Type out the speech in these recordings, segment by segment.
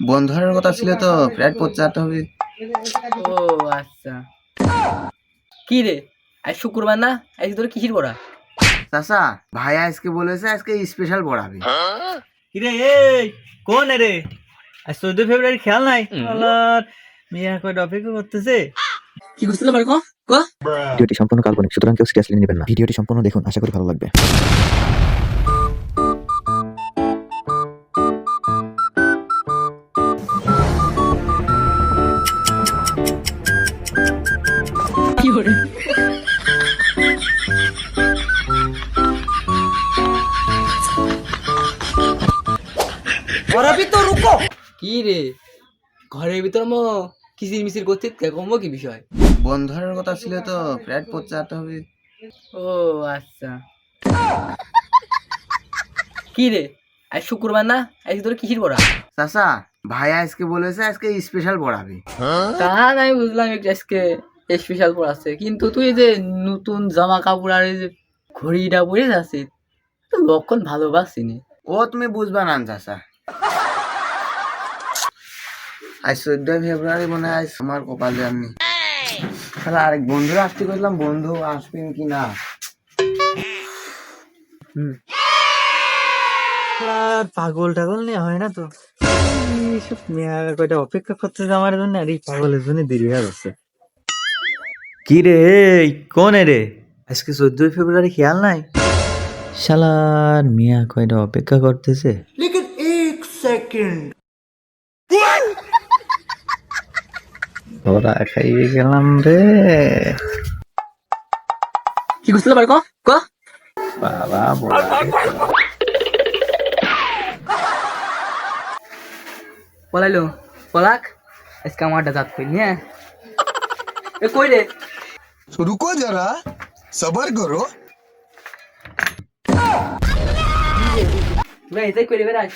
বন্ধ হওয়ার কথা ছিল তো ফ্ল্যাট পৌঁছাতে হবে। ও আচ্ছা, কি রে আজ শুক্রবার না? আজ তোর কিসির পড়া? চাচা, ভাই আজকে বলেছে আজকে স্পেশাল পড়াবে। কিরে এই কোন রে? আজ 14 ফেব্রুয়ারি খেয়াল নাই? আল্লাহ, মিয়া কয়টা অপেক্ষা করতেছে। কি বুঝতে পারো? ক ভিডিওটি সম্পূর্ণ কাল্পনিক, সুতরাং কেউ সিরিয়াসলি নেবেন না। ভিডিওটি সম্পূর্ণ দেখুন, আশা করি ভালো লাগবে। কি করে? কি রে ঘরের ভিতর কিসির মিসির করছিস কমবো কি বিষয়? বন্ধ হওয়ার কথা ছিল তো ফ্ল্যাট পৌঁছাতে হবে। ও আচ্ছা, কি রে আজ শুক্রবার না? আজ তোর কিসির পড়া? চাচা, ভাই আজকে বলেছে আজকে স্পেশাল পড়াবে। তা আমি বুঝলাম একটু আজকে স্পেশাল পড়াচ্ছে, কিন্তু তুই যে নতুন জামা কাপড় আর এই যে ঘড়িটা পরে যাচ্ছিস, তো লক্ষণ ভালো পাচ্ছিনি। ও তুমি বুঝবা না চাচা, আজ 14 ফেব্রুয়ারি মনে হয় আজ আমার কপালে আমি তাহলে আরেক বন্ধুরা আসতে করলাম, বন্ধু আসবেন কি না। আর পাগল টাগল নিয়ে হয় না তো, এইসব মিয়া কয়টা অপেক্ষা করতেছে আমার জন্য, আর এই পাগলের জন্য দেরি হয়ে যাচ্ছে। কি রে এই কোন রে? আজকে 14 ফেব্রুয়ারি খেয়াল নাই? শালার মিয়া কয়টা অপেক্ষা করতেছে। লেকিন 1 সেকেন্ড ধরা খাইয়ে গেলাম রে কি বুঝতে পারো? ক বাবা বলা পলাইলো পলাক, আজকে আমারটা জাত কই নিয়ে এ কই রে? तो रुको जरा सबर करो। ভাই এটাই কই রে বেরাই।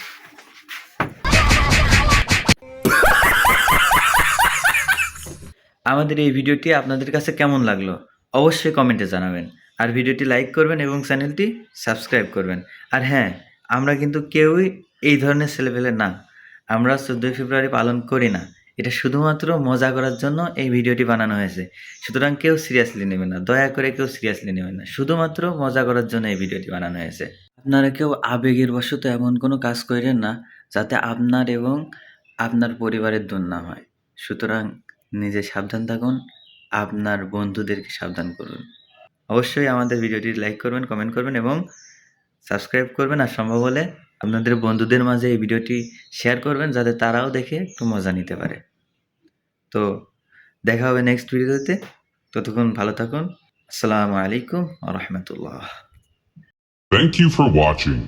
আমাদের এই ভিডিওটি আপনাদের কাছে কেমন লাগলো অবশ্যই কমেন্টে জানাবেন, আর ভিডিওটি লাইক করবেন এবং চ্যানেলটি সাবস্ক্রাইব করবেন। আর হ্যাঁ, আমরা কিন্তু কেউই এই ধরনের ছেলেপেলে না, আমরা 14 ফেব্রুয়ারি পালন করি না, এটা শুধুমাত্র মজা করার জন্য এই ভিডিওটি বানানো হয়েছে। সুতরাং কেউ সিরিয়াসলি নেবেন না, দয়া করে কেউ সিরিয়াসলি নেবেন না, শুধুমাত্র মজা করার জন্য এই ভিডিওটি বানানো হয়েছে। আপনারা কেউ আবেগের বশত এমন কোনো কাজ করেন না যাতে আপনার এবং আপনার পরিবারের দুর্নাম হয়। সুতরাং নিজে সাবধান থাকুন, আপনার বন্ধুদেরকে সাবধান করুন। অবশ্যই আমাদের ভিডিওটি লাইক করবেন, কমেন্ট করবেন এবং সাবস্ক্রাইব করবেন, আর সম্ভব হলে আপনাদের বন্ধুদের মাঝে এই ভিডিওটি শেয়ার করবেন যাতে তারাও দেখে একটু মজা নিতে পারে। তো দেখা হবে নেক্সট ভিডিওতে, ততক্ষণ ভালো থাকুন। আসসালামু আলাইকুম ওয়া রাহমাতুল্লাহ। Thank you for watching.